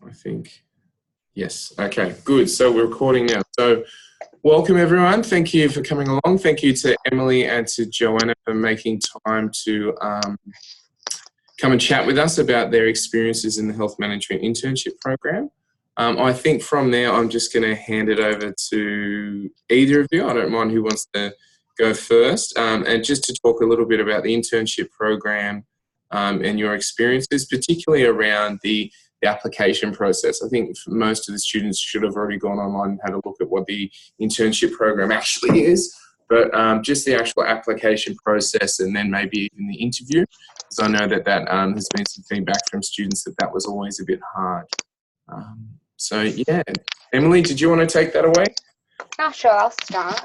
I think. Yes. Okay, good. So we're recording now. So welcome everyone. Thank you for coming along. Thank you to Emily and to Joanna for making time to come and chat with us about their experiences in the health management internship program. I think from there, I'm just going to hand it over to either of you. I don't mind who wants to go first. And just to talk a little bit about the internship program and your experiences, particularly around the application process. I think most of the students should have already gone online and had a look at what the internship program actually is, but just the actual application process and then maybe even the interview, because I know that has been some feedback from students that was always a bit hard. So yeah, Emily, did you want to take that away? Oh, sure, I'll start.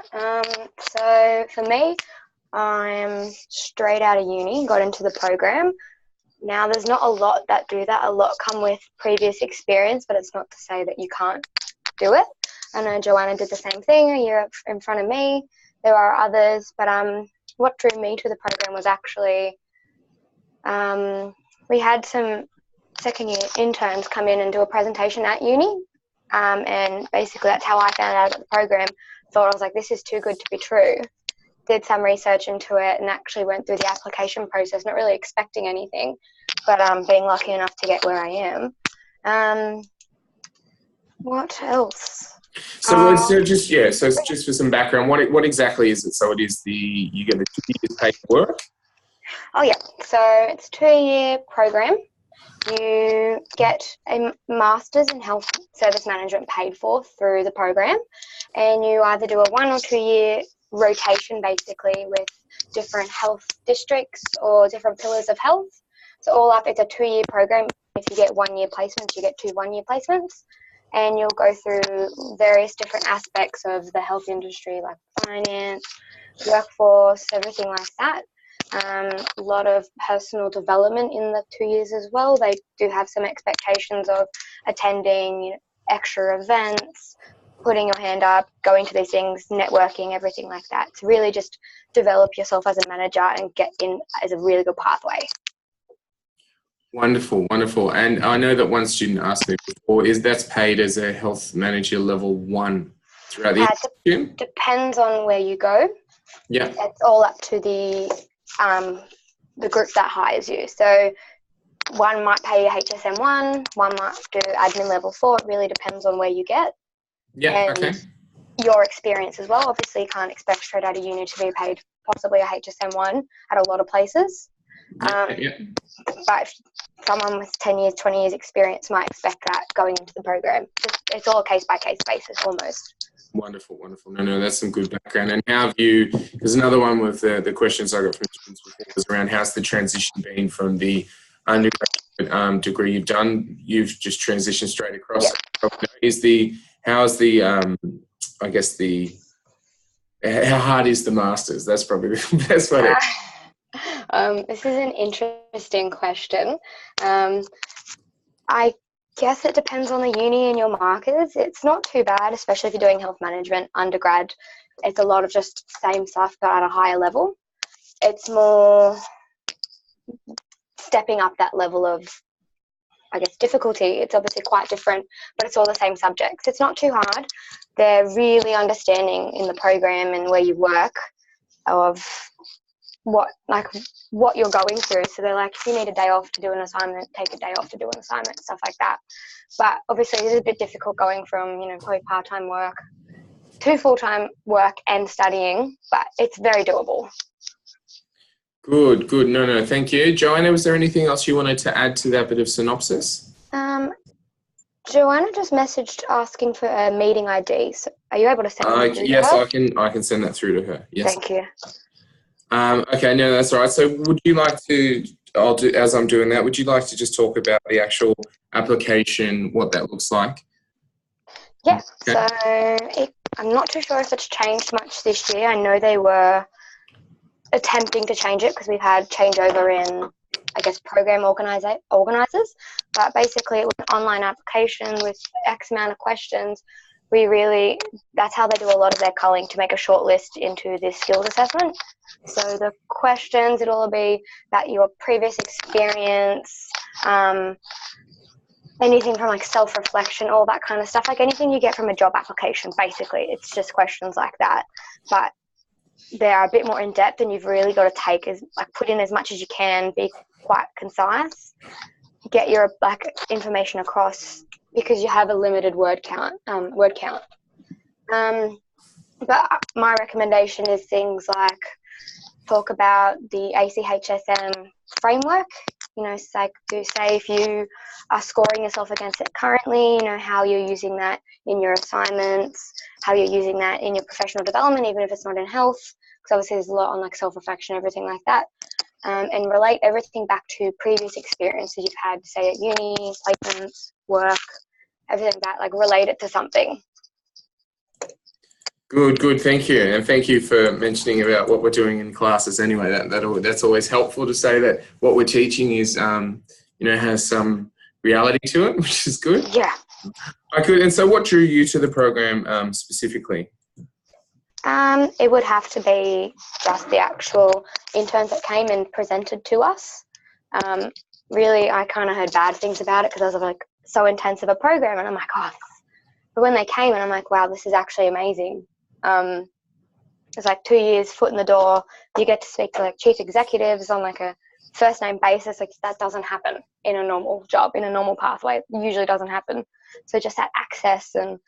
So for me, I'm straight out of uni, got into the program. Now, there's not a lot that do that. A lot come with previous experience, but it's not to say that you can't do it. I know Joanna did the same thing a year in front of me. There are others, but what drew me to the program was actually we had some second-year interns come in and do a presentation at uni, and basically that's how I found out about the program. Thought, I was like, this is too good to be true. Did some research into it and actually went through the application process, not really expecting anything, but being lucky enough to get where I am. What else? So just for some background, what exactly is it? So it is you get the 2 years paid work? Oh yeah, so it's a 2-year program. You get a master's in health service management paid for through the program, and you either do a 1 or 2 year rotation basically with different health districts or different pillars of health. So all up, it's a 2-year program. If you get 1 year placements, you get 2 1-year placements, and you'll go through various different aspects of the health industry like finance, workforce, everything like that. A lot of personal development in the 2 years as well. They do have some expectations of attending extra events, putting your hand up, going to these things, networking, everything like that. To really just develop yourself as a manager and get in as a really good pathway. Wonderful, wonderful. And I know that one student asked me before, that's paid as a health manager level 1 throughout the institute? Depends on where you go. Yeah. It's all up to the group that hires you. So one might pay ACHSM 1, one might do admin level 4. It really depends on where you get. Yeah, and okay. Your experience as well. Obviously, you can't expect straight out of uni to be paid possibly a HSM 1 at a lot of places. Yeah. But if someone with 10 years, 20 years experience might expect that going into the program. It's all a case-by-case basis almost. Wonderful, wonderful. No, that's some good background. And how have you, there's another one with the questions I got from students before was around how's the transition been from the undergraduate degree you've done? You've just transitioned straight across. Yeah. How hard is the master's? That's probably the best way to... This is an interesting question. I guess it depends on the uni and your markers. It's not too bad, especially if you're doing health management undergrad. It's a lot of just same stuff but at a higher level. It's more stepping up that level of, I guess, difficulty. It's obviously quite different, but it's all the same subjects. It's not too hard. They're really understanding in the program and where you work of what you're going through. So they're like, if you need a day off to do an assignment, take a day off to do an assignment, stuff like that. But obviously it is a bit difficult going from, probably part-time work to full-time work and studying, but it's very doable. Good. No, thank you. Joanna, was there anything else you wanted to add to that bit of synopsis? Joanna just messaged asking for a meeting ID. So are you able to send that through yes, to her? I can send that through to her. Yes. Thank you. Okay, no, that's all right. So would you like to, as I'm doing that, would you like to just talk about the actual application, what that looks like? Yeah, okay. So I'm not too sure if it's changed much this year. I know they were attempting to change it because we've had changeover in, I guess, program organisers. But basically it was an online application with X amount of questions. That's how they do a lot of their culling to make a short list into this skills assessment. So the questions, it'll be about your previous experience, anything from like self-reflection, all that kind of stuff, like anything you get from a job application, basically. It's just questions like that. But they're a bit more in depth, and you've really got to put in as much as you can, be quite concise, get your information across, because you have a limited word count. But my recommendation is things like talk about the ACHSM framework. Say if you are scoring yourself against it currently, how you're using that in your assignments, how you're using that in your professional development, even if it's not in health, because obviously there's a lot on self-reflection, everything like that. And relate everything back to previous experiences you've had, say at uni, placements, work, everything that, relate it to something. Good. Thank you, and thank you for mentioning about what we're doing in classes. Anyway, that's always helpful to say that what we're teaching is, has some reality to it, which is good. Yeah. Okay, and so what drew you to the program specifically? It would have to be just the actual interns that came and presented to us. Really, I kind of heard bad things about it because I was so intense of a program, and I'm like, oh. But when they came, and I'm like, wow, this is actually amazing. It's 2 years, foot in the door. You get to speak to chief executives on a first name basis. That doesn't happen in a normal job, in a normal pathway. It usually doesn't happen. So just that access, and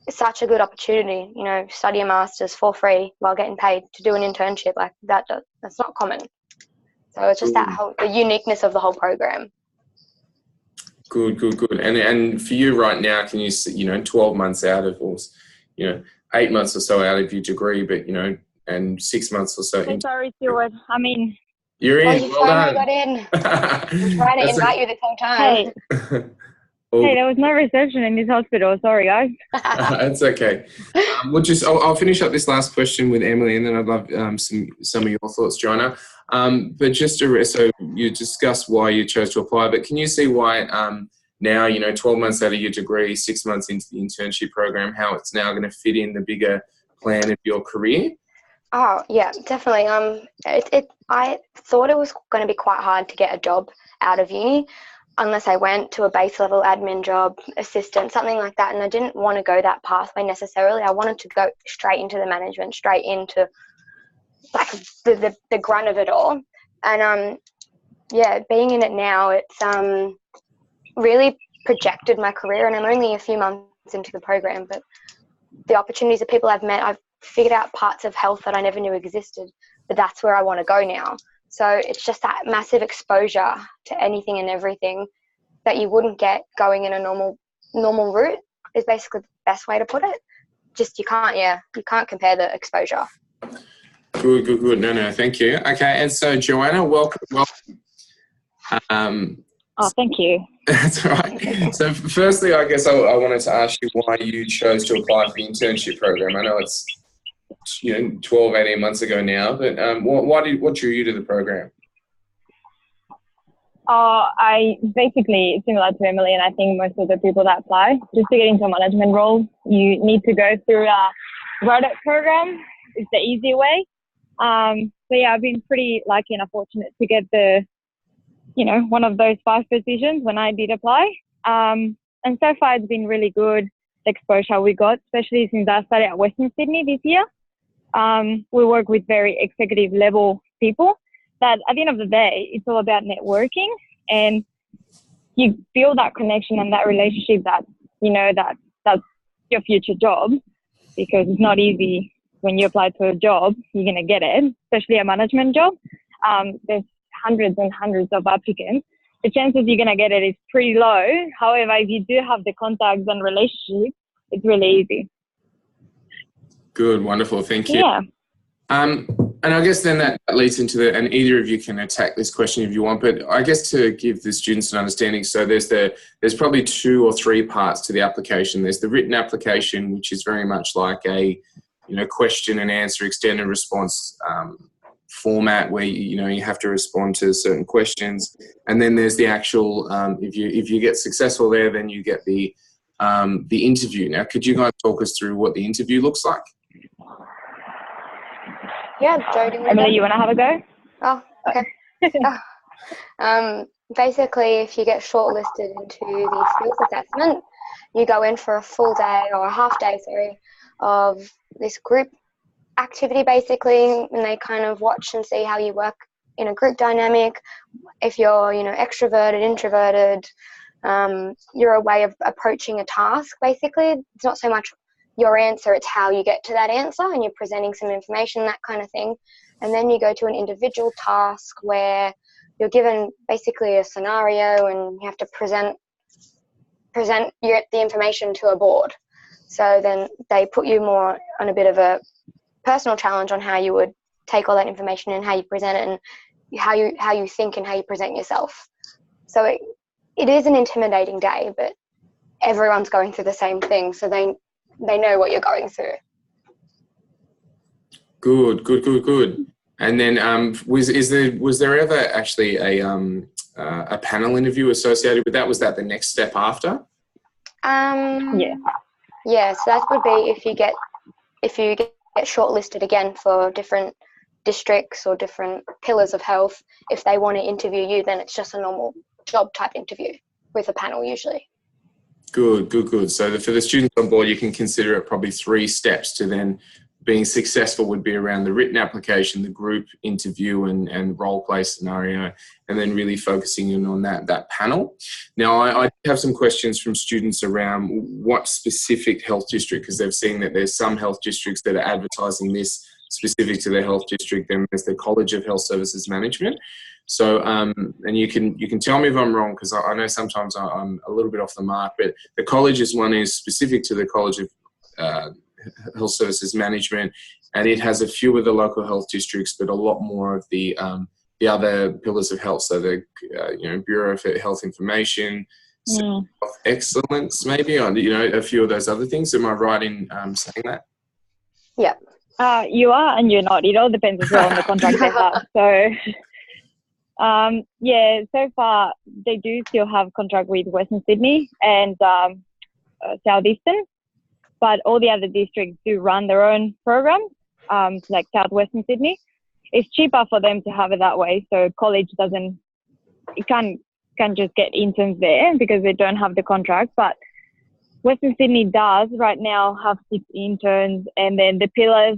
it's such a good opportunity. Study a master's for free while getting paid to do an internship that's not common. So it's just the uniqueness of the whole program. Good. And for you right now, can you 12 months out of, 8 months or so out of your degree, but and 6 months or so. Sorry, Stuart. You're in. You well done. Got in. I'm trying to invite you this whole time. Hey. Hey, there was no reception in this hospital. Sorry, guys. That's okay. I'll finish up this last question with Emily, and then I'd love some of your thoughts, Joanna. But so you discussed why you chose to apply, but can you see why now, 12 months out of your degree, 6 months into the internship program, how it's now going to fit in the bigger plan of your career? Oh, yeah, definitely. I thought it was going to be quite hard to get a job out of uni unless I went to a base level admin job, assistant, something like that. And I didn't want to go that pathway necessarily. I wanted to go straight into the management, straight into the grunt of it all. And being in it now, it's really projected my career. And I'm only a few months into the program, but the opportunities that people I've met, I've figured out parts of health that I never knew existed, but that's where I want to go now. So it's just that massive exposure to anything and everything that you wouldn't get going in a normal route is basically the best way to put it. Just you can't compare the exposure. Good. No, thank you. Okay, and so Joanna, welcome. Thank you. That's all right. So firstly, I guess I wanted to ask you why you chose to apply for the internship program. I know it's 12, 18 months ago now, but what drew you to the program? I basically, similar to Emily, and I think most of the people that apply, just to get into a management role, you need to go through a graduate program. It's the easy way. So yeah, I've been pretty lucky and fortunate to get the, one of those 5 positions when I did apply. And so far it's been really good, the exposure we got, especially since I started at Western Sydney this year. We work with very executive level people that at the end of the day, it's all about networking, and you build that connection and that relationship that, that's your future job, because it's not easy when you apply to a job, you're going to get it, especially a management job. There's hundreds and hundreds of applicants. The chances you're going to get it is pretty low. However, if you do have the contacts and relationships, it's really easy. Good, wonderful, thank you. Yeah. And I guess then that leads into and either of you can attack this question if you want, but I guess to give the students an understanding, so there's probably 2 or 3 parts to the application. There's the written application, which is very much like a question and answer, extended response format where you have to respond to certain questions, and then there's the actual if you get successful there, then you get the interview. Now, could you guys talk us through what the interview looks like? Yeah, Jodie. Emily, you want to have a go? Oh, okay. basically, if you get shortlisted into the skills assessment, you go in for a full day or a half day, of this group activity basically, and they kind of watch and see how you work in a group dynamic. If you're, extroverted, introverted, your way of approaching a task basically. It's not so much your answer, it's how you get to that answer, and you're presenting some information, that kind of thing. And then you go to an individual task where you're given basically a scenario and you have to present the information to a board. So then they put you more on a bit of a personal challenge on how you would take all that information and how you present it and how you think and how you present yourself. So it is an intimidating day, but everyone's going through the same thing, so they know what you're going through. Good. And then was there ever actually a panel interview associated with that? Was that the next step after? Yeah, so that would be if you get shortlisted again for different districts or different pillars of health. If they want to interview you, then it's just a normal job type interview with a panel usually. Good. So for the students on board, you can consider it probably 3 steps to then being successful would be around the written application, the group interview and role play scenario, and then really focusing in on that panel. Now, I have some questions from students around what specific health district, because they've seen that there's some health districts that are advertising this specific to their health district, then there's the College of Health Services Management. So, and you can tell me if I'm wrong, because I know sometimes I'm a little bit off the mark, but the college's one is specific to the College of Health Services Management, and it has a few of the local health districts, but a lot more of the other pillars of health. So the Bureau of Health Information, Health Excellence, maybe, a few of those other things. Am I right in saying that? Yeah. You are and you're not. It all depends as well on the contract they have. So, so far they do still have contract with Western Sydney and Southeastern, but all the other districts do run their own programs, like Southwestern Sydney. It's cheaper for them to have it that way, so college can't just get interns there because they don't have the contract, but Western Sydney does right now have 6 interns, and then the pillars,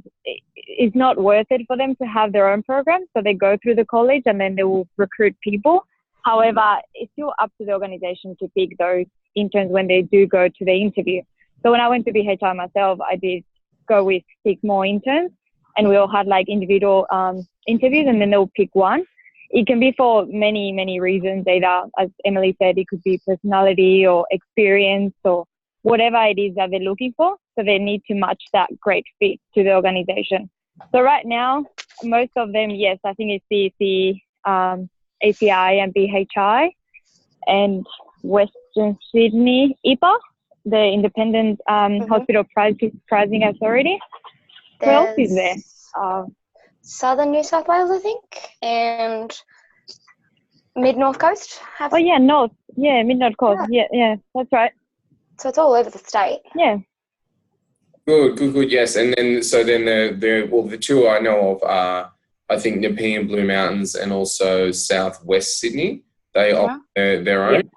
it's not worth it for them to have their own program, so they go through the college and then they will recruit people. However, it's still up to the organisation to pick those interns when they do go to the interview. So when I went to BHI myself, I did go with 6 more interns, and we all had like individual interviews, and then they'll pick one. It can be for many, many reasons. Either, as Emily said, it could be personality or experience or whatever it is that they're looking for. So they need to match that great fit to the organisation. So right now, most of them, yes, I think it's the ACI and BHI and Western Sydney IPA, the Independent Hospital Pricing Authority. Who else is there? Southern New South Wales, I think, and Mid-North Coast. North. Yeah, Mid-North Coast. Yeah, that's right. So it's all over the state. Yeah. Good. Yes, and then the 2 I know of are, I think, Nepean Blue Mountains and also Southwest Sydney. They offer their own,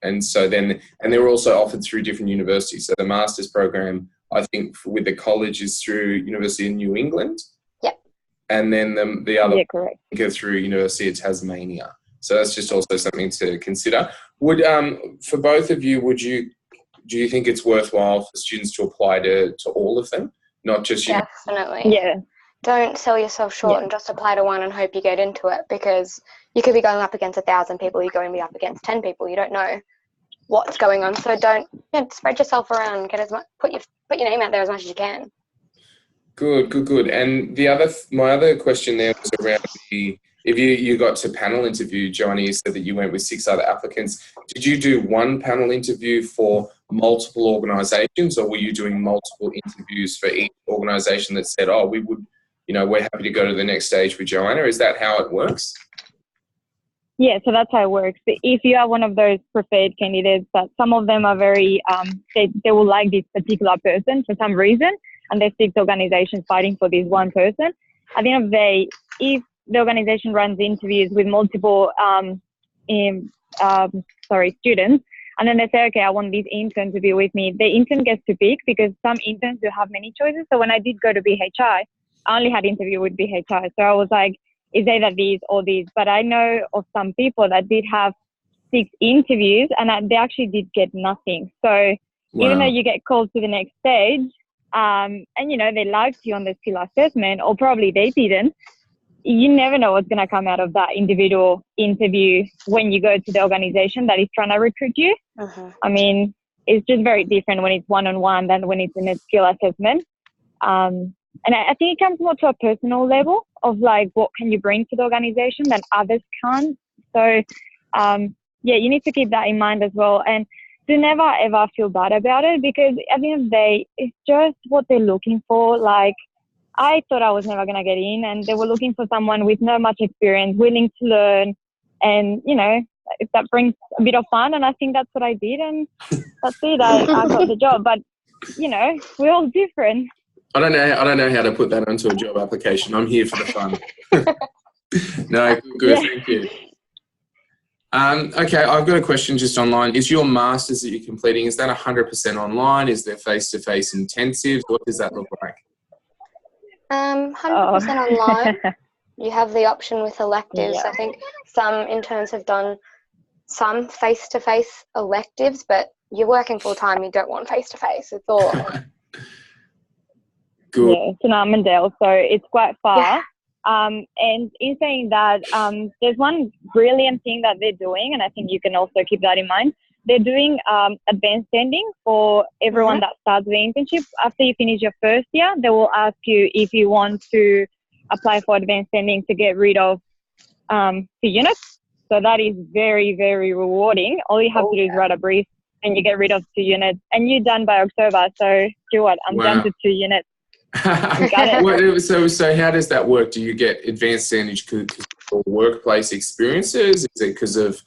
and so then they're also offered through different universities. So the master's program, I think, with the college is through University of New England. Yep. And then the other go through University of Tasmania. So that's just also something to consider. Would for both of you, do you think it's worthwhile for students to apply to all of them, not just you? Definitely. Yeah. Don't sell yourself short and just apply to one and hope you get into it, because you could be going up against 1,000 people. You're going to be up against 10 people. You don't know what's going on. So don't spread yourself around. Get put your name out there as much as you can. Good. And my other question there was around if you got to panel interview, Joanna, you said that you went with 6 other applicants. Did you do one panel interview for multiple organisations, or were you doing multiple interviews for each organisation that said, oh, we're happy to go to the next stage with Joanna? Is that how it works? Yeah, so that's how it works. If you are one of those preferred candidates, that some of them are very, they will like this particular person for some reason, and there's 6 organisations fighting for this one person. At the end of the day, if the organisation runs interviews with multiple students. And then they say, okay, I want this intern to be with me. The intern gets to pick because some interns do have many choices. So when I did go to BHI, I only had interview with BHI. So I was like, it's either these or these. But I know of some people that did have 6 interviews and they actually did get nothing. So even though you get called to the next stage, and they liked you on the skill assessment, or probably they didn't, you never know what's going to come out of that individual interview when you go to the organization that is trying to recruit you. I mean, it's just very different when it's one-on-one than when it's in a skill assessment. And I think it comes more to a personal level of like, what can you bring to the organization that others can't? So, you need to keep that in mind as well. And to never, ever feel bad about it, because at the end of the day, it's just what they're looking for. Like, I thought I was never going to get in, and they were looking for someone with not much experience, willing to learn, and, if that brings a bit of fun. And I think that's what I did, and that's it. I got the job. But, we're all different. I don't know how to put that onto a job application. I'm here for the fun. No, good. Yeah. Thank you. Okay, I've got a question just online. Is your master's that you're completing, is that 100% online? Is there face-to-face intensives? What does that look like? 100% online. You have the option with electives. Yeah. I think some interns have done some face-to-face electives, but you're working full-time, you don't want face-to-face. It's all online. Good. Yeah, it's in Armandale, so it's quite far. Yeah. And in saying that, there's one brilliant thing that they're doing, and I think you can also keep that in mind. They're doing advanced standing for everyone that starts the internship. After you finish your first year, they will ask you if you want to apply for advanced standing to get rid of 2 units. So that is very, very rewarding. All you have to do is write a brief and you get rid of 2 units. And you're done by October. So Stuart, I'm down to 2 units. You got it. So how does that work? Do you get advanced standing because of workplace experiences? Is it because of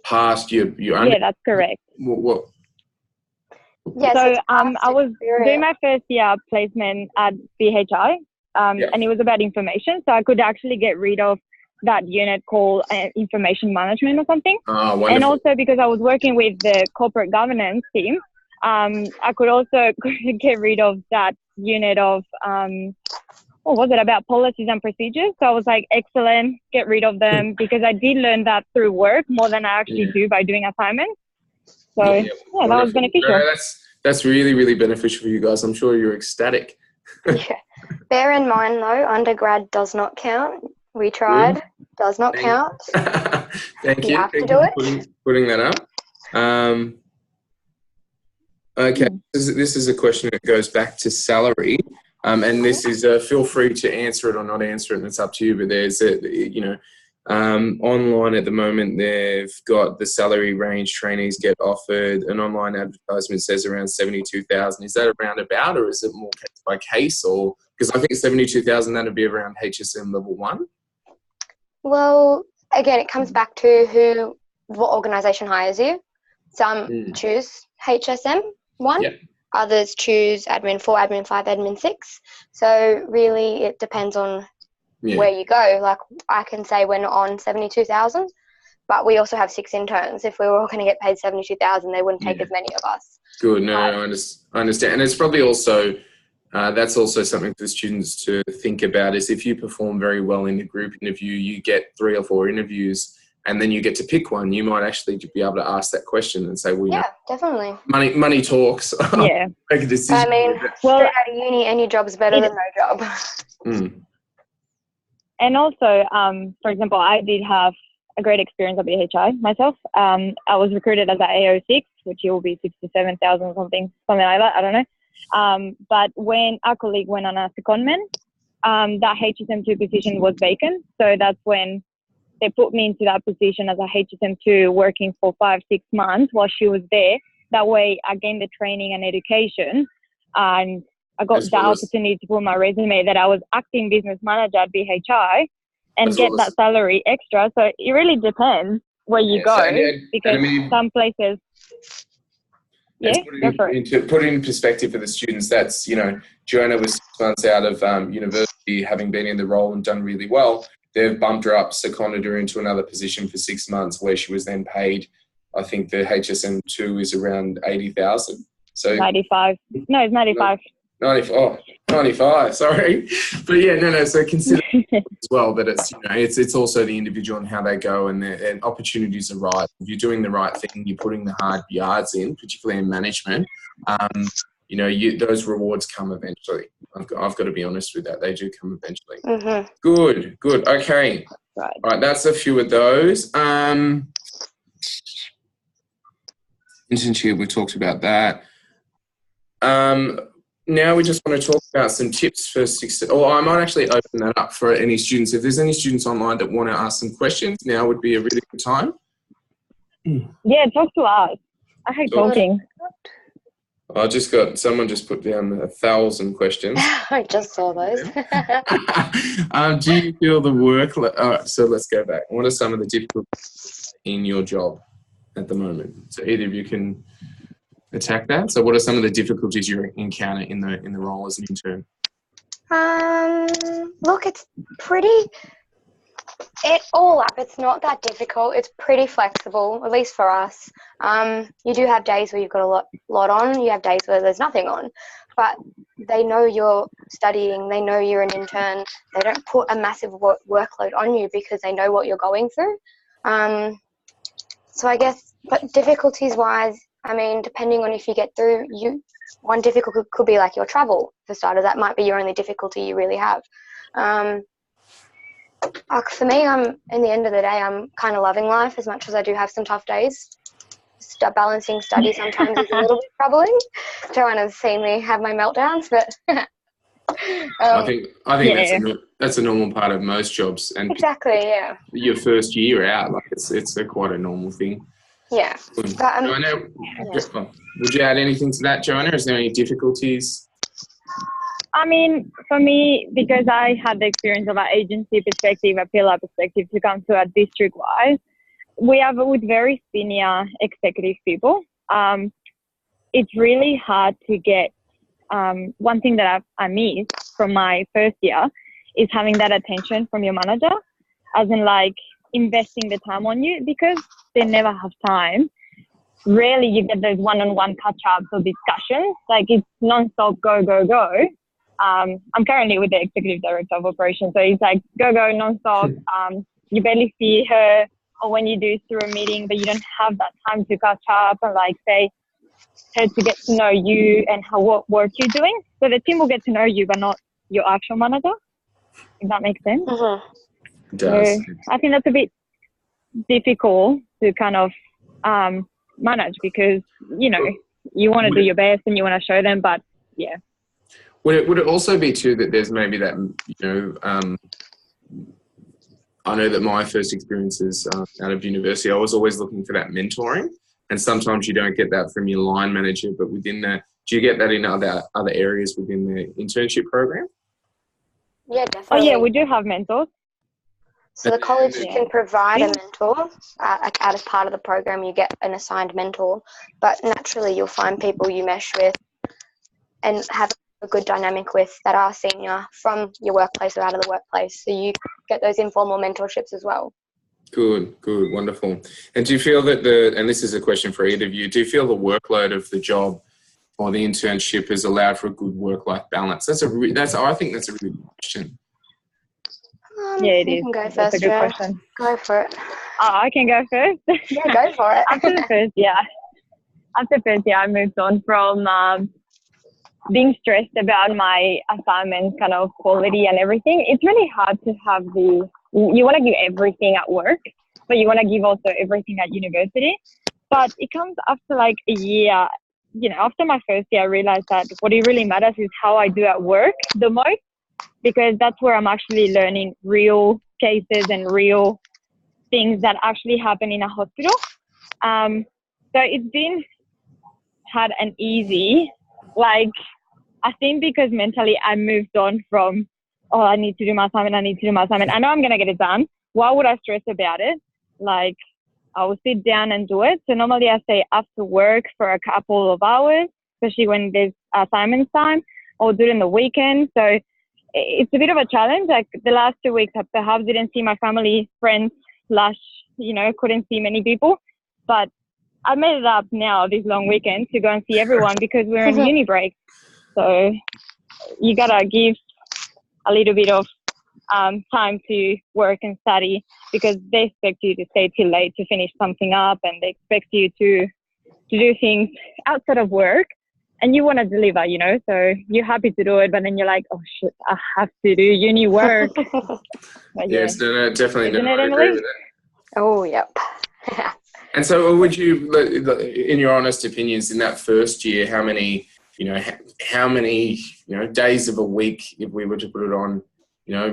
past your Yeah, that's correct. What? Yes, so I was doing my first year placement at BHI, and it was about information. So I could actually get rid of that unit called information management or something. Oh, wonderful. And also because I was working with the corporate governance team, I could also get rid of that unit of, what was it, about policies and procedures. So I was like, excellent, get rid of them, because I did learn that through work more than I actually do by doing assignments. So that was beneficial. No, that's really, really beneficial for you guys. I'm sure you're ecstatic. Yeah. Bear in mind though, undergrad does not count. We tried, does not count. Thank you. Have to do it. Putting that up. Okay, this is a question that goes back to salary, and this is feel free to answer it or not answer it, and it's up to you. But there's online at the moment they've got the salary range trainees get offered. An online advertisement says around 72,000. Is that around about, or is it more case by case? Or because I think 72,000 that'd be around HSM level 1. Well, again, it comes back to what organisation hires you. Some choose HSM 1, others choose admin 4, admin 5, admin 6. So really it depends on where you go. Like I can say we're not on 72,000, but we also have 6 interns. If we were all going to get paid 72,000, they wouldn't take as many of us. Good. No, I understand. And it's probably also, that's also something for the students to think about, is if you perform very well in a group interview, you get 3 or 4 interviews, and then you get to pick one, you might actually be able to ask that question and say, well, definitely. Money talks. Yeah. Make a decision. I mean, straight out of uni, any job's better than no job. And also, for example, I did have a great experience at BHI myself. I was recruited as an AO6, which will be 67,000 or something like that. I don't know. But when our colleague went on a secondment, that HSM2 position was vacant. So that's when they put me into that position as a HSM2, working for 5-6 months while she was there. That way I gained the training and education, and I got the opportunity to put on my resume that I was acting business manager at BHI and get that salary extra. So it really depends where you go, because some places... Put it in perspective for the students, that's, Joanna was 6 months out of university, having been in the role and done really well. they've bumped her up, seconded her into another position for 6 months where she was then paid, I think the HSM2 is around 80,000. So 95. No, it's 95. 95, sorry. But yeah, no, so consider as well that it's, it's also the individual and how they go, and opportunities arise. If you're doing the right thing, you're putting the hard yards in, particularly in management, those rewards come eventually. I've got to be honest with that. They do come eventually. Mm-hmm. Good. Okay. Right, that's a few of those. Internship, we talked about that. Now we just want to talk about some tips for success. Or I might actually open that up for any students. If there's any students online that want to ask some questions, now would be a really good time. Yeah, talk to us. I hate talking. Someone just put down 1,000 questions. I just saw those. Do you feel the work? All right, so let's go back. What are some of the difficulties in your job at the moment? So either of you can attack that. So what are some of the difficulties you encounter in the role as an intern? Look, it's not that difficult. It's pretty flexible, at least for us. You do have days where you've got a lot on. You have days where there's nothing on. But they know you're studying. They know you're an intern. They don't put a massive workload on you because they know what you're going through. So I guess, but difficulties-wise, I mean, depending on if you get through, one difficulty could be like your travel, for starters. That might be your only difficulty you really have. For me, in the end of the day, I'm kind of loving life as much as I do have some tough days. Balancing study sometimes is a little bit troubling. Joanna's seen me have my meltdowns, but I think that's a normal part of most jobs. And exactly, yeah. Your first year out, like it's quite a normal thing. Yeah. Joanna, would you add anything to that, Joanna? Is there any difficulties? I mean, for me, because I had the experience of an agency perspective, a pillar perspective, to come to a district-wise, we have with very senior executive people. It's really hard to get. One thing that I missed from my first year is having that attention from your manager, as in like investing the time on you, because they never have time. Rarely you get those one-on-one catch-ups or discussions. Like it's non-stop, go, go, go. I'm currently with the executive director of operations, so it's like go, go, non-stop. You barely see her, or when you do through a meeting, but you don't have that time to catch up and like say her to get to know you and what work you're doing. So the team will get to know you, but not your actual manager, if that makes sense. Mm-hmm. It does. So I think that's a bit difficult to kind of manage, because, you want to do your best and you want to show them, but yeah. Would it also be too that there's maybe that, I know that my first experiences out of university, I was always looking for that mentoring, and sometimes you don't get that from your line manager, but within that, do you get that in other areas within the internship program? Yeah, definitely. Oh yeah, we do have mentors. So the college can provide a mentor. As part of the program, you get an assigned mentor, but naturally you'll find people you mesh with and have a good dynamic with that are senior from your workplace or out of the workplace. So you get those informal mentorships as well. Good, wonderful. And do you feel that and this is a question for either of you, do you feel the workload of the job or the internship has allowed for a good work-life balance? I think that's a really good question. Yeah, it is. You can go first, That's a good Jo. question. Go for it. I can go first. Yeah, go for it. After the first year, I moved on from being stressed about my assignments, kind of quality and everything. It's really hard to have you want to give everything at work, but you want to give also everything at university. But it comes after like a year. After my first year, I realized that what it really matters is how I do at work the most, because that's where I'm actually learning real cases and real things that actually happen in a hospital. So it's been hard and easy. Like, I think because mentally I moved on from, I need to do my assignment. I know I'm going to get it done. Why would I stress about it? Like, I will sit down and do it. So normally I stay after work for a couple of hours, especially when there's assignment time, or do it in the weekend. So it's a bit of a challenge. Like the last 2 weeks, I perhaps didn't see my family, friends, couldn't see many people. But I made it up now this long weekend to go and see everyone because we're on uni break. So you gotta give a little bit of time to work and study because they expect you to stay till late to finish something up, and they expect you to do things outside of work, and you want to deliver, so you're happy to do it, but then you're like, oh shit, I have to do uni work. Yes, no, definitely. Isn't no, it, I agree Emily? with that. Oh, yep. And so would you, in your honest opinions, in that first year, how many days of a week, if we were to put it on,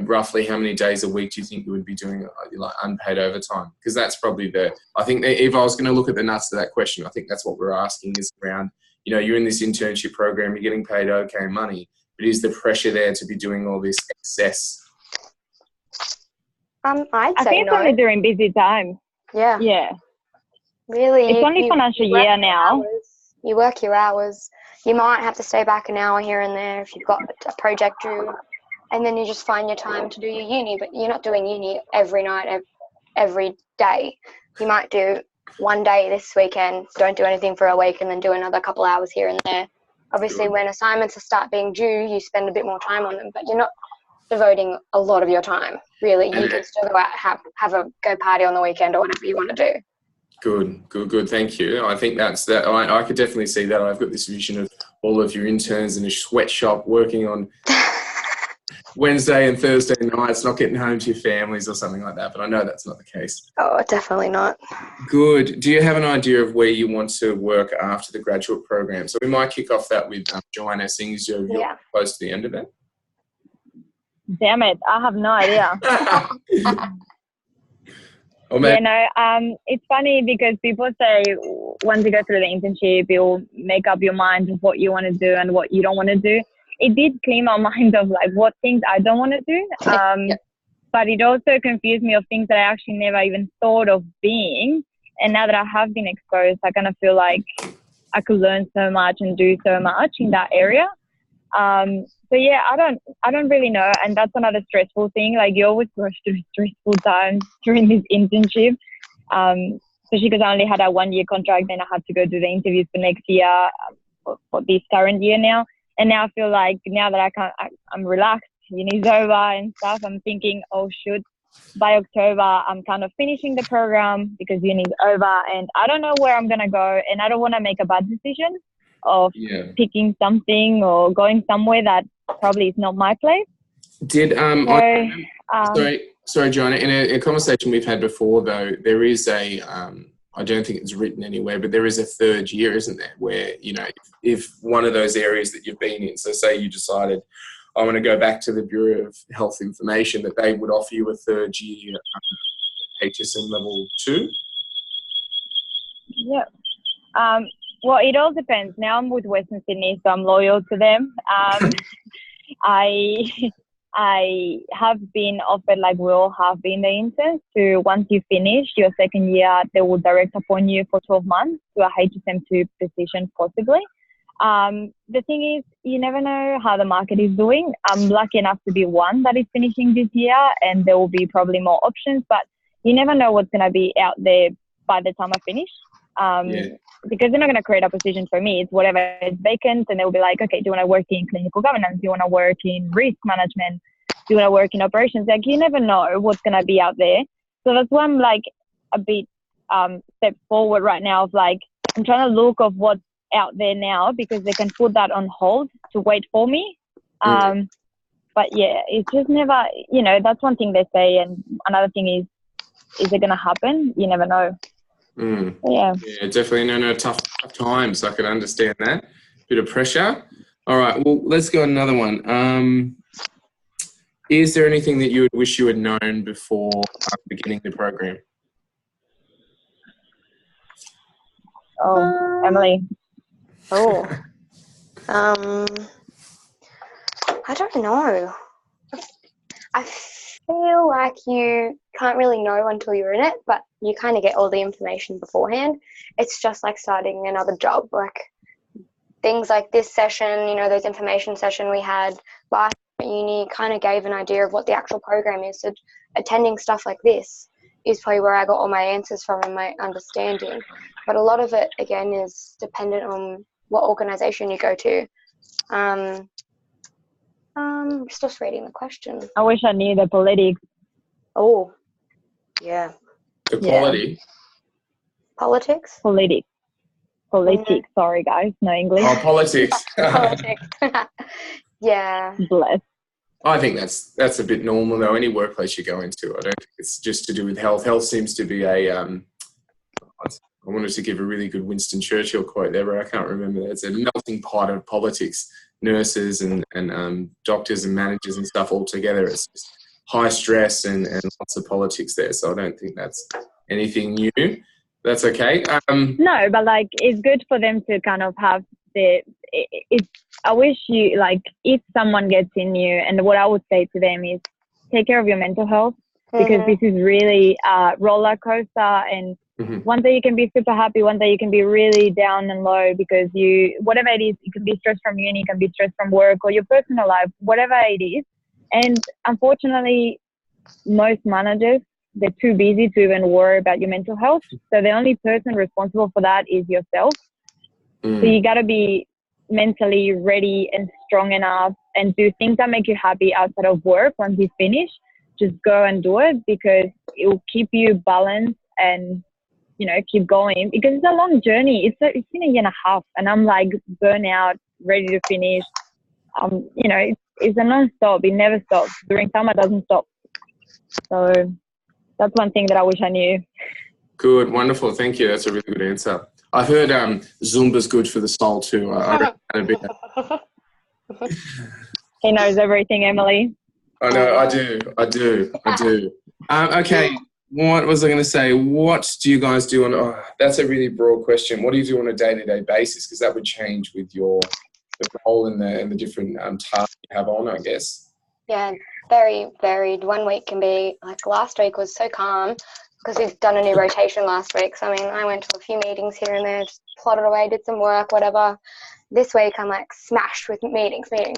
roughly how many days a week do you think you would be doing like unpaid overtime? Because that's probably I think if I was going to look at the nuts of that question, I think that's what we're asking is around, you're in this internship program, you're getting paid okay money, but is the pressure there to be doing all this excess? I'd I say think it's no. only during busy times. Yeah. Yeah. Really. It's only financial year now. You work your hours. You might have to stay back an hour here and there if you've got a project due, and then you just find your time to do your uni, but you're not doing uni every night, every day. You might do one day this weekend, don't do anything for a week, and then do another couple hours here and there. Obviously, when assignments start being due, you spend a bit more time on them, but you're not devoting a lot of your time, really. You can still go out, have a go party on the weekend or whatever you want to do. Good. Thank you. I think that's that. I could definitely see that. I've got this vision of all of your interns in a sweatshop working on Wednesday and Thursday nights, not getting home to your families or something like that. But I know that's not the case. Oh, definitely not. Good. Do you have an idea of where you want to work after the graduate program? So we might kick off that with Joanna, seeing as you're close to the end of it. Damn it, I have no idea. It's funny because people say once you go through the internship, you'll make up your mind of what you want to do and what you don't want to do. It did clear my mind of like what things I don't want to do. But it also confused me of things that I actually never even thought of being. And now that I have been exposed, I kind of feel like I could learn so much and do so much in that area. So yeah, I don't really know, and that's another stressful thing. Like you always go through stressful times during this internship, especially because I only had a 1-year contract, then I had to go do the interviews for next year for this current year now, and now I feel like now that I'm relaxed, uni's over and stuff. I'm thinking, oh shoot, by October I'm kind of finishing the program because uni's over, and I don't know where I'm gonna go, and I don't want to make a bad decision of picking something or going somewhere that probably is not my place. Sorry, Joanna, in a conversation we've had before, though, there is I don't think it's written anywhere, but there is a third year, isn't there, where, if one of those areas that you've been in, so say you decided, I want to go back to the Bureau of Health Information, that they would offer you a third year ACHSM level 2? Yeah. Well, it all depends. Now I'm with Western Sydney, so I'm loyal to them. I have been offered, like we all have been, the interns, to once you finish your second year, they will direct upon you for 12 months to a HSM2 position, possibly. The thing is, you never know how the market is doing. I'm lucky enough to be one that is finishing this year, and there will be probably more options, but you never know what's going to be out there by the time I finish. Because they're not going to create a position for me. It's whatever is vacant, and they'll be like, okay, do you want to work in clinical governance? Do you want to work in risk management? Do you want to work in operations? Like, you never know what's going to be out there. So that's why I'm like a bit step forward right now of like, I'm trying to look of what's out there now because they can put that on hold to wait for me. But yeah, it's just never, that's one thing they say. And another thing is it going to happen? You never know. Yeah, definitely. No, tough times. I can understand that. Bit of pressure. All right. Well, let's go another one. Is there anything that you would wish you had known before beginning the program? Oh, Emily. Oh. I don't know. I feel like you can't really know until you're in it, but you kind of get all the information beforehand. It's just like starting another job. Like things like this session, those information session we had last, uni kind of gave an idea of what the actual program is. So attending stuff like this is probably where I got all my answers from and my understanding. But a lot of it, again, is dependent on what organisation you go to. Just reading the question. I wish I knew the politics. Oh, yeah. The quality. Politics? Politics. Sorry, guys. No English. Oh, politics. Politics. Yeah. Bless. I think that's a bit normal though. Any workplace you go into, I don't think it's just to do with health. Health seems to be a. I wanted to give a really good Winston Churchill quote there, but I can't remember that. It's a melting pot of politics, nurses and doctors and managers and stuff all together. It's just high stress and lots of politics there. So I don't think that's anything new. That's okay. No, but like it's good for them to kind of have I wish you, like, if someone gets in you, and what I would say to them is take care of your mental health, because this is really a roller coaster, and one day you can be super happy, one day you can be really down and low because whatever it is, it can be stress from uni, it can be stress from work or your personal life, whatever it is. And unfortunately, most managers, they're too busy to even worry about your mental health. So the only person responsible for that is yourself. So you got to be mentally ready and strong enough and do things that make you happy outside of work. Once you finish, just go and do it, because it will keep you balanced and, you know, keep going, because it's a long journey. It's been a year and a half and I'm like burnt out, ready to finish. You know, it's a non-stop. It never stops. During summer, it doesn't stop. So that's one thing that I wish I knew. Good, wonderful. Thank you. That's a really good answer. I've heard Zumba's good for the soul too. I reckon that'd be He knows everything, Emily. I know, I do. Okay, what was I going to say? What do you guys do on? That's a really broad question. What do you do on a day-to-day basis? Because that would change with the role and the different tasks you have on, I guess. Yeah, very varied. One week can be, like last week was so calm because we've done a new rotation last week. So, I mean, I went to a few meetings here and there, just plodded away, did some work, whatever. This week I'm like smashed with meetings. And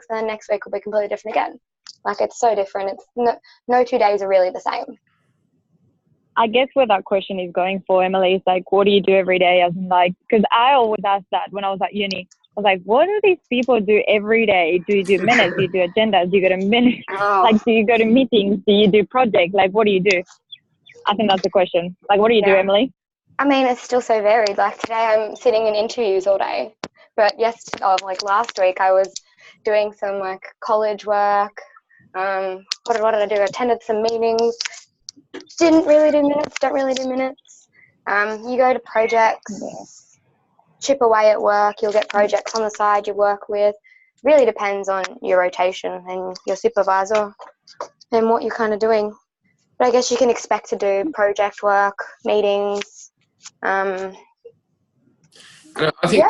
then next week will be completely different again. Like, it's so different. It's no 2 days are really the same. I guess where that question is going for, Emily, is like, what do you do every day? As in, like, because I always asked that when I was at uni. I was like, what do these people do every day? Do you do minutes? Do you do agendas? Do you go to minutes? Like, do you go to meetings? Do you do projects? Like, what do you do? I think that's the question. Like, what do you do, Emily? I mean, it's still so varied. Like, today I'm sitting in interviews all day. But last week I was doing some, like, college work. What did I do? I attended some meetings. Didn't really do minutes, don't really do minutes. You go to projects, chip away at work, you'll get projects on the side you work with. Really depends on your rotation and your supervisor and what you're kind of doing. But I guess you can expect to do project work, meetings. I think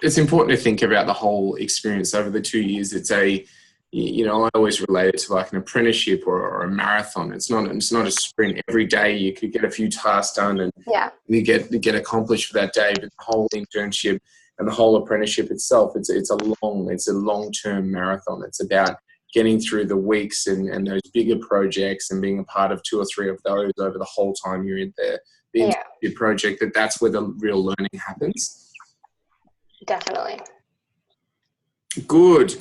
it's important to think about the whole experience over the 2 years. It's I always relate it to like an apprenticeship or a marathon. It's not a sprint. Every day you could get a few tasks done and you get accomplished for that day. But the whole internship and the whole apprenticeship itself, it's a long-term marathon. It's about getting through the weeks and those bigger projects and being a part of 2 or 3 of those over the whole time you're in there. The internship project, that's where the real learning happens. Definitely. Good.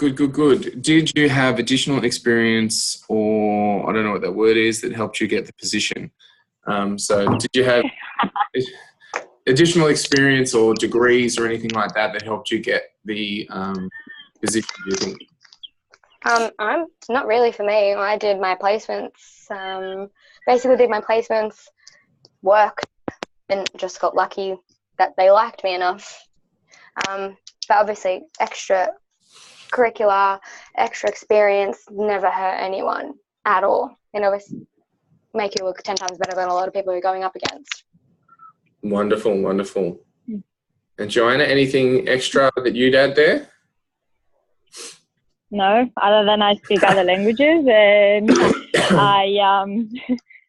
Did you have additional experience, or I don't know what that word is, that helped you get the position? So did you have additional experience or degrees or anything like that helped you get the position, do you think? I'm not really for me. I did my placements, basically did my placements, worked, and just got lucky that they liked me enough. But obviously extra curricular, extra experience never hurt anyone at all. And always make you look 10 times better than a lot of people you're going up against. Wonderful. And Joanna, anything extra that you'd add there? No, other than I speak other languages and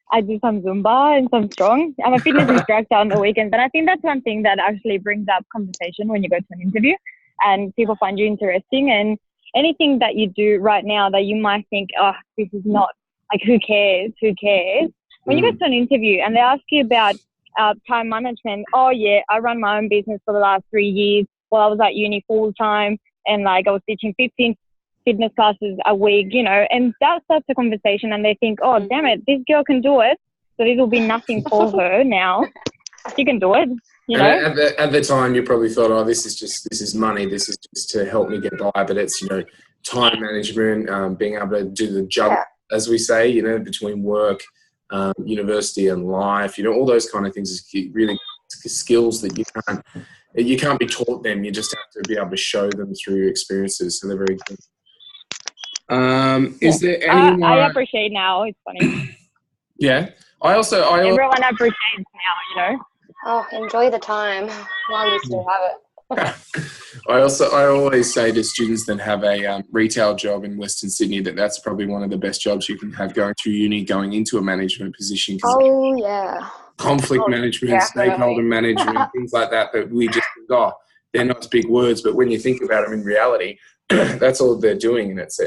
I do some Zumba and some strong. I'm a fitness instructor on the weekend, but I think that's one thing that actually brings up conversation when you go to an interview and people find you interesting. And anything that you do right now that you might think, oh, this is not, like, who cares? When you go to an interview and they ask you about time management, oh yeah, I run my own business for the last 3 years while I was at uni full time, and like I was teaching 15 fitness classes a week, you know, and that starts a conversation and they think, oh, damn it, this girl can do it. So this will be nothing for her now. She can do it, you know. At the time, you probably thought, oh, this is money. This is just to help me get by. But it's, you know, time management, being able to do the juggle, as we say, you know, between work, university and life, you know, all those kind of things is really skills that you can't be taught them. You just have to be able to show them through your experiences. So they're very good. Is there anyone? I appreciate now. It's funny. Yeah. Everyone appreciates now, you know. Oh, enjoy the time while you still have it. I always say to students that have a retail job in Western Sydney that's probably one of the best jobs you can have going through uni, going into a management position. Oh, yeah. Conflict management, stakeholder management, things like that. But we just think, oh, they're not big words. But when you think about them in reality, that's all they're doing. And it's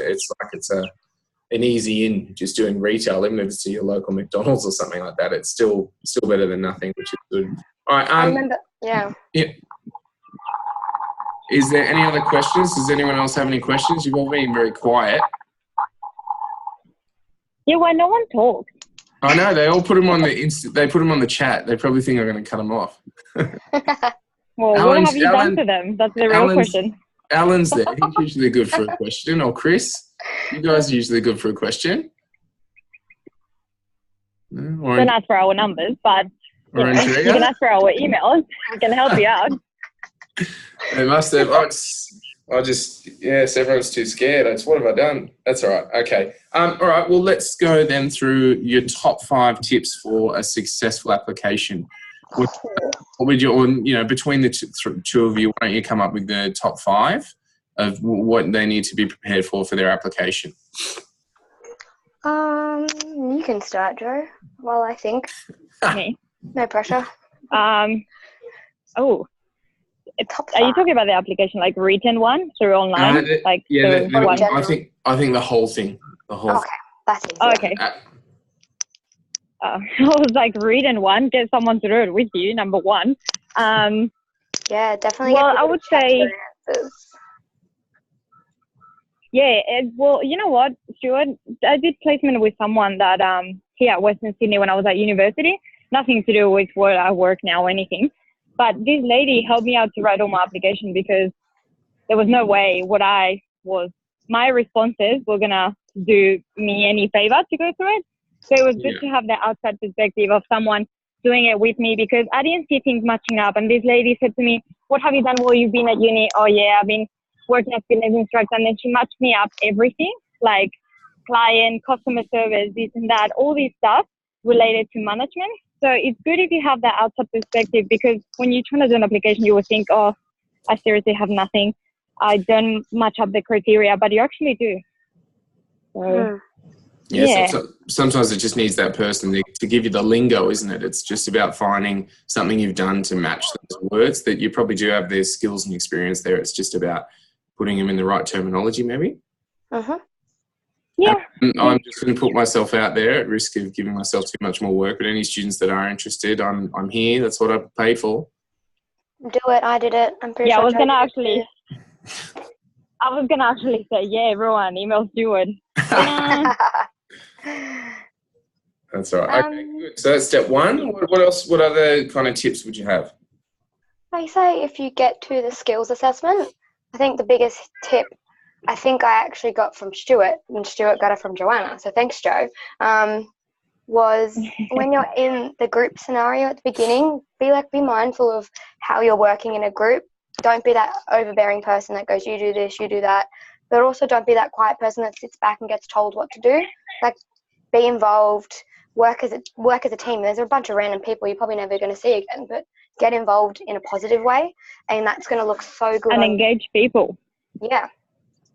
an easy in, just doing retail, even if it's to your local McDonald's or something like that. It's still better than nothing, which is good. All right. I remember, yeah. Is there any other questions? Does anyone else have any questions? You've all been very quiet. Yeah, why no one talks? I know, they all put them on they put them on the chat. They probably think I'm going to cut them off. Well, what have you done to them? That's the real question. Alan's there. He's usually good for a question. Or Chris, you guys are usually good for a question. Don't ask for our numbers, but you can ask for our emails. We can help you out. They must have. Everyone's too scared. What have I done? That's all right. Okay. All right. Well, let's go then through your top 5 tips for a successful application. What would you, between the two of you, why don't you come up with the top 5 of what they need to be prepared for their application? You can start, Joe, while I think. Me? No pressure. Are you talking about the application, like written one through online? I think the whole thing. Okay, that's easy. Oh, okay. I was like, written one, get someone to do it with you, number one. Yeah, definitely. Well, I would say, well, you know what, Stuart? I did placement with someone that here at Western Sydney when I was at university. Nothing to do with where I work now or anything. But this lady helped me out to write all my application because there was no way my responses were going to do me any favor to go through it. So it was good to have the outside perspective of someone doing it with me because I didn't see things matching up. And this lady said to me, what have you done while you've been at uni? Oh, yeah, I've been working as fitness instructor. And then she matched me up everything, like client, customer service, this and that, all this stuff related to management. So it's good if you have that outside perspective because when you're trying to do an application, you will think, oh, I seriously have nothing. I don't match up the criteria, but you actually do. So, sometimes it just needs that person to give you the lingo, isn't it? It's just about finding something you've done to match those words that you probably do have their skills and experience there. It's just about putting them in the right terminology, maybe. Uh-huh. Yeah. I'm just going to put myself out there at risk of giving myself too much more work. But any students that are interested, I'm here. That's what I paid for. Do it. I did it. I'm pretty sure. I was gonna actually say, everyone email Stuart. That's all right. Okay, good. So that's step 1. What else? What other kind of tips would you have? I say if you get to the skills assessment, I think the biggest tip I think I actually got from Stuart, and Stuart got it from Joanna, so thanks, Joe, was when you're in the group scenario at the beginning, be mindful of how you're working in a group. Don't be that overbearing person that goes, you do this, you do that, but also don't be that quiet person that sits back and gets told what to do. Like, be involved, work as a team. There's a bunch of random people you're probably never going to see again, but get involved in a positive way, and that's going to look so good. And engage people. Yeah.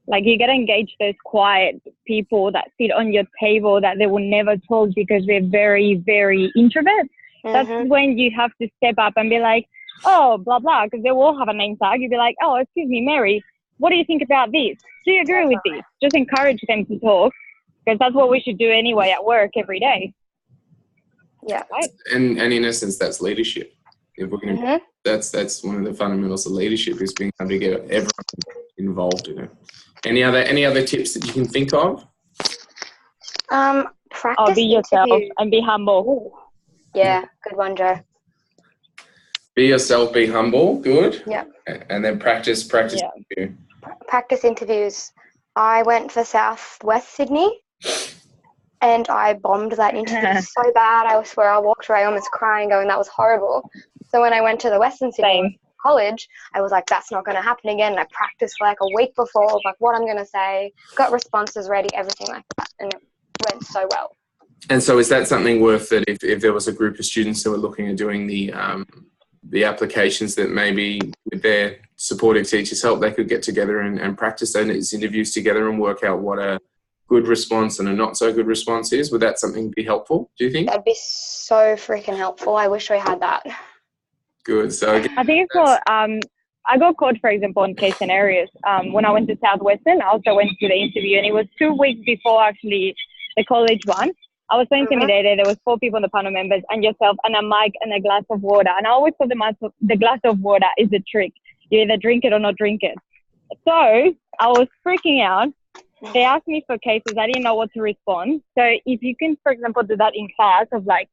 Like, you got to engage those quiet people that sit on your table that they will never talk because they're very, very introvert. Mm-hmm. That's when you have to step up and be like, oh, blah, blah, because they will have a name tag. You'll be like, oh, excuse me, Mary, what do you think about this? Do you agree with this? Just encourage them to talk, because that's what we should do anyway at work every day. Yeah. Right? And in essence, that's leadership. If we're going to, that's one of the fundamentals of leadership, is being able to get everyone involved in it. Any other tips that you can think of? Practice Be yourself interview. and be humble. Ooh. Yeah, good one, Joe. Be yourself, be humble. Good. Yeah. And then practice. Yeah. Interview. Practice interviews. I went for Southwest Sydney and I bombed that interview so bad. I swear I walked away almost crying, going, that was horrible. So when I went to the Western Sydney College, I was like, that's not going to happen again. And I practiced for like a week before, like what I'm going to say, got responses ready, everything like that. And it went so well. And so is that something worth it if there was a group of students who were looking at doing the applications, that maybe with their supportive teachers' help, they could get together and practice those interviews together and work out what a good response and a not so good response is? Would that something be helpful, do you think? That'd be so freaking helpful. I wish we had that. Good. So I think it's for, I got caught, for example, in case scenarios. When I went to Southwestern, I also went to the interview, and it was 2 weeks before actually the college one. I was so intimidated. There was 4 people in the panel members and yourself and a mic and a glass of water. And I always thought the glass of water is the trick. You either drink it or not drink it. So I was freaking out. They asked me for cases. I didn't know what to respond. So if you can, for example, do that in class, of like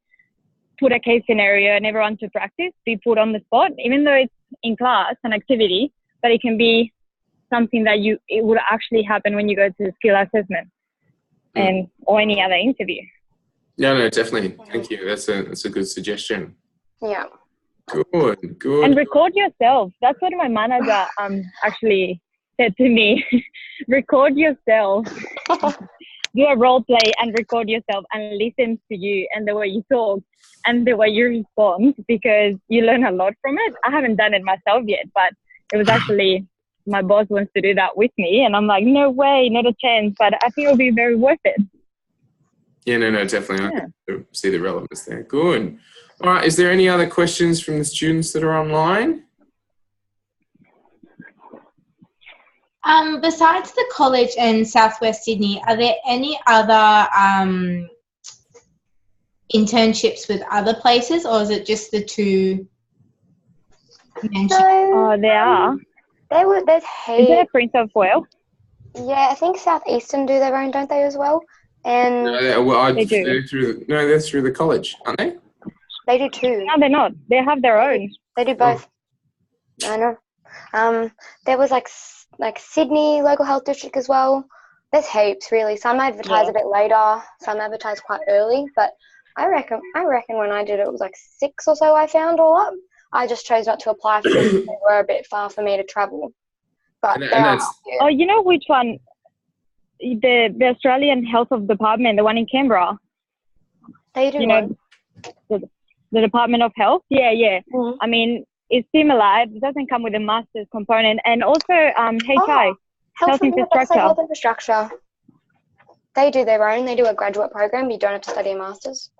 put a case scenario and everyone to practice, be put on the spot, even though it's in class, an activity, but it can be something that it would actually happen when you go to the skill assessment or any other interview. No, definitely. Thank you. That's a good suggestion. Yeah. Good. And record yourself. That's what my manager actually said to me. Record yourself. Do a role play and record yourself and listen to you and the way you talk and the way you respond, because you learn a lot from it. I haven't done it myself yet, but it was actually my boss wants to do that with me, and I'm like, no way, not a chance. But I think it'll be very worth it. Yeah, no, definitely. I can see the relevance there. Good. All right. Is there any other questions from the students that are online? Besides the college and Southwest Sydney, are there any other internships with other places, or is it just the 2 mentioned? So, There are. There's Is heaps. there Prince of Wales? Yeah, I think Southeastern do their own, don't they, as well? And They do. They're through the college, aren't they? they do too. No, they're not. They have their own. They do both. I know. There was like Sydney Local Health District as well. There's heaps, really. Some advertise a bit later, some advertise quite early, but I reckon when I did it, was like 6 or so I found all up. I just chose not to apply for them because they were a bit far for me to travel. But Oh, you know which one? The Australian Health of Department, the one in Canberra. They do. You know, the Department of Health. Yeah. Mm-hmm. I mean, it's similar. It doesn't come with a master's component, and also HI, Health Infrastructure. Health Infrastructure. They do their own. They do a graduate program. You don't have to study a master's.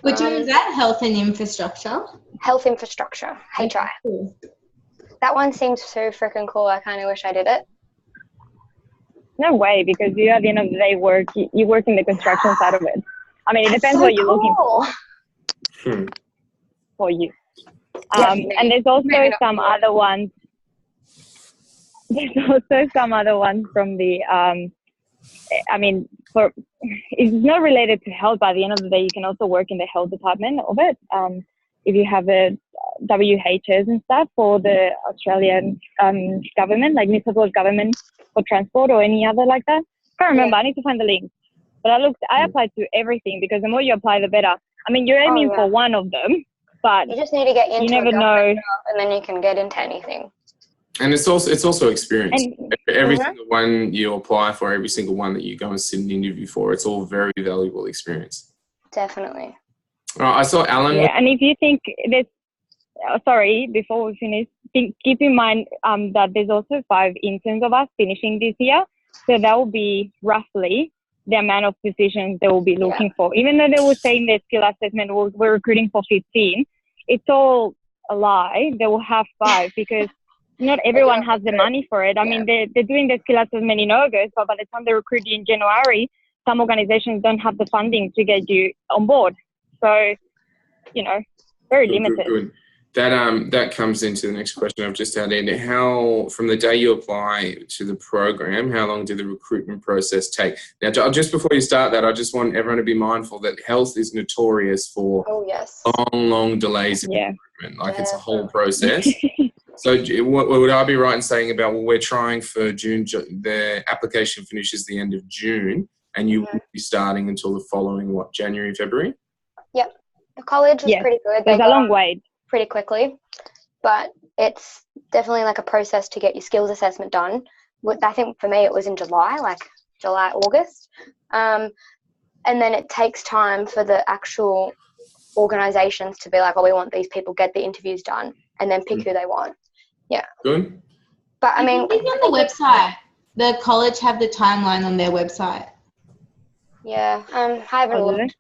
Which one is that? Health and Infrastructure? Health Infrastructure, HI. Cool. That one seems so freaking cool. I kind of wish I did it. No way, because you at the end of the day you work in the construction side of it. I mean, it depends what you're looking for you. And there's also some other ones. There's also some other ones from the, it's not related to health, but at the end of the day, you can also work in the health department of it. If you have a WHS and stuff for the Australian government, like New South Wales government for transport or any other like that. Can't remember. I need to find the link. But I applied to everything, because the more you apply, the better. I mean, you're aiming for one of them, but you just need to get into you never know, and then you can get into anything. And it's also experience. And, every single one you apply for, every single one that you go and sit an interview for, it's all very valuable experience. Definitely. I saw Alan. Yeah, and if you think there's, sorry, before we finish, keep in mind that there's also 5 interns of us finishing this year. So that will be roughly the amount of positions they will be looking for. Even though they were saying the skill assessment, we're recruiting for 15, it's all a lie. They will have 5 because not everyone has the money for it. I mean, they're doing the skill assessment in August, but by the time they recruit you in January, some organizations don't have the funding to get you on board. So, you know, very limited. Good. That comes into the next question I've just had in. How, from the day you apply to the program, how long did the recruitment process take? Now, just before you start that, I just want everyone to be mindful that health is notorious for long delays in recruitment. Like, it's a whole process. So what would I be right in saying about, well, we're trying for June, the application finishes the end of June, and you won't be starting until the following, January, February? Yep. The college is pretty good. There's a long wait. Pretty quickly, but it's definitely like a process to get your skills assessment done. I think for me it was in July, August. And then it takes time for the actual organisations to be like, oh, we want these people, get the interviews done, and then pick who they want. Yeah. Good. But I mean, maybe on the website, the college have the timeline on their website. Yeah, I haven't looked.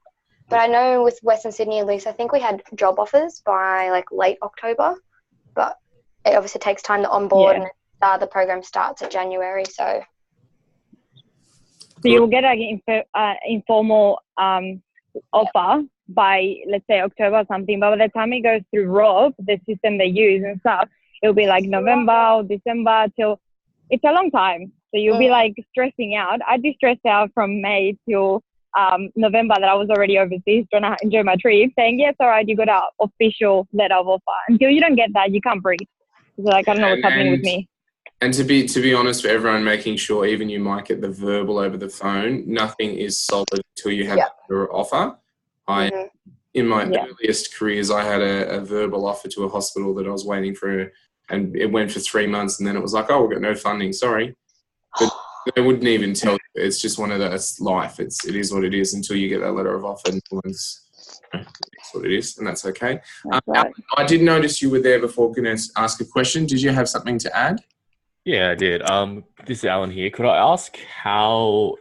But I know with Western Sydney, at least, I think we had job offers by like late October. But it obviously takes time to onboard, and the program starts in January. So you'll get an informal offer by, let's say, October or something. But by the time it goes through ROB, the system they use and stuff, it'll be like November or December till it's a long time. So you'll be like stressing out. I'd be stressed out from May till November that I was already overseas trying to enjoy my trip, saying, yes, all right, you got an official letter of offer. Until you don't get that, you can't breathe. So like, I don't know what's happening with me. And to be the for everyone, making sure even you might get the verbal over the phone, nothing is solid until you have your offer. In my earliest careers, I had a verbal offer to a hospital that I was waiting for, and it went for 3 months, and then it was like, oh, we've got no funding, sorry. But they wouldn't even tell you. It's just one of those life. It is what it is until you get that letter of offer. It's what it is, and that's okay. Right. I did notice you were there before. Going to ask a question. Did you have something to add? Yeah, I did. This is Alan here. Could I ask how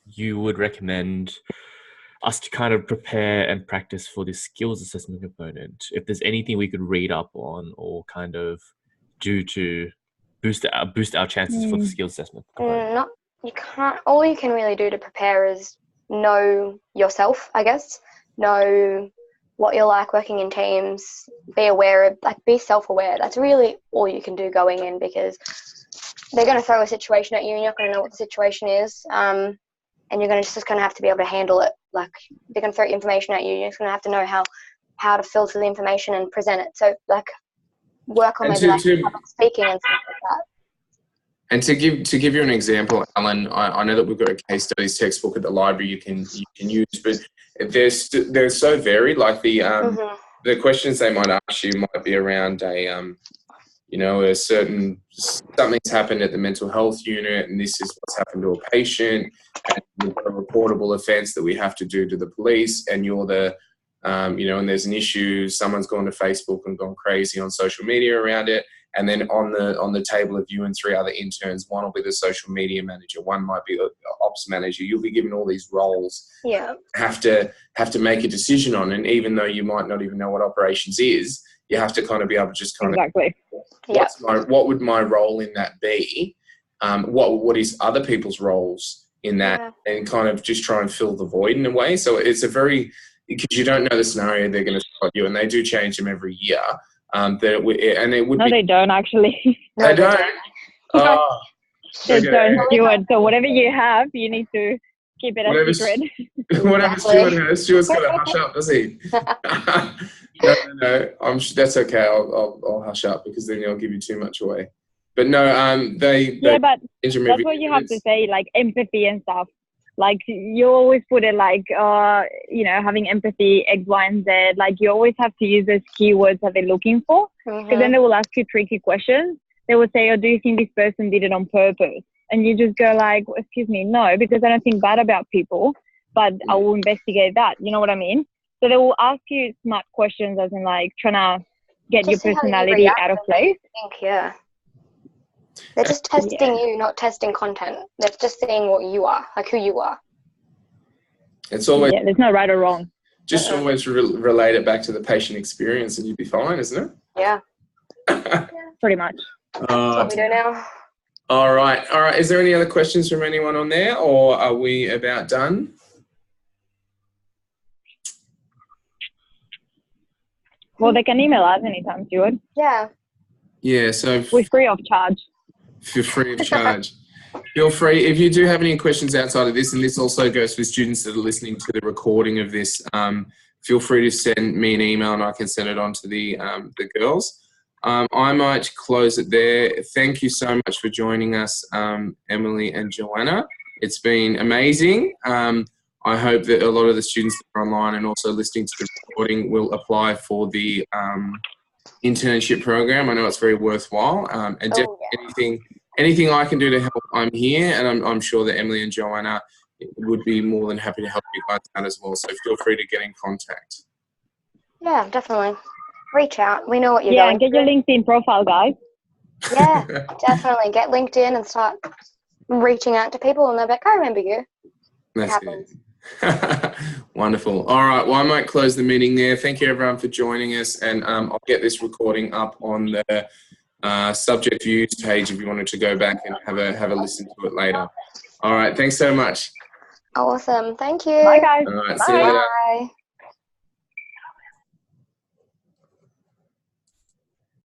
you would recommend us to kind of prepare and practice for this skills assessment component? If there's anything we could read up on or kind of do to boost our chances for the skills assessment component? You can't. All you can really do to prepare is know yourself, I guess. Know what you're like working in teams. Be aware of, be self-aware. That's really all you can do going in, because they're going to throw a situation at you, and you're not going to know what the situation is. And you're just going to have to be able to handle it. Like, they're going to throw information at you. You're just going to have to know how to filter the information and present it. So, work on maybe public speaking and stuff like that. And to give you an example, Alan, I know that we've got a case studies textbook at the library you can use, but they're so varied. Like the questions they might ask you might be around a certain, something's happened at the mental health unit, and this is what's happened to a patient, and we've got a reportable offence that we have to do to the police, and you're the and there's an issue, someone's gone to Facebook and gone crazy on social media around it, and then on the table of you and 3 other interns, one will be the social media manager, one might be the ops manager. You'll be given all these roles. Have to make a decision on, and even though you might not even know what operations is, you have to kind of be able to just kind of what would my role in that be? What is other people's roles in that, and kind of just try and fill the void in a way. So it's because you don't know the scenario they're going to throw at you, and they do change them every year. They don't actually. They don't. Oh, they don't, Stuart. So whatever you have, you need to keep it a secret. Whatever Stuart has, Stuart's got to hush up, does he? No. That's okay. I'll hush up, because then you'll give you too much away. But no, but that's what you have to say, like empathy and stuff. Like, you always put it like, having empathy, X, Y, and Z. Like, you always have to use those keywords that they're looking for. Because then they will ask you tricky questions. They will say, oh, do you think this person did it on purpose? And you just go like, well, excuse me, no, because I don't think bad about people, but I will investigate that. You know what I mean? So they will ask you smart questions, as in like trying to get your personality out of place. They're just testing you, not testing content. They're just seeing what you are, like who you are. It's always there's no right or wrong. Just always relate it back to the patient experience, and you'd be fine, isn't it? Yeah. Pretty much. That's what we do now. All right. All right. Is there any other questions from anyone on there, or are we about done? Well, they can email us anytime, Stuart. Yeah. Yeah. So We're free of charge. feel free of charge. Feel free, if you do have any questions outside of this, and this also goes for students that are listening to the recording of this, feel free to send me an email and I can send it on to the girls. I might close it there. Thank you so much for joining us, Emily and Joanna. It's been amazing. I hope that a lot of the students that are online and also listening to the recording will apply for the internship program. I know it's very worthwhile. And definitely anything I can do to help, I'm here. And I'm sure that Emily and Joanna would be more than happy to help you guys out as well. So feel free to get in contact. Yeah, definitely. Reach out. We know what you're Yeah, going and get your LinkedIn profile, guys. Yeah, definitely. Get LinkedIn and start reaching out to people and they'll be like, I remember you. That's it. Wonderful. All right. Well, I might close the meeting there. Thank you, everyone, for joining us. And I'll get this recording up on the subject views page if you wanted to go back and have a listen to it later. All right. Thanks so much. Awesome. Thank you. Bye, guys. All right. Bye. See you later. Bye.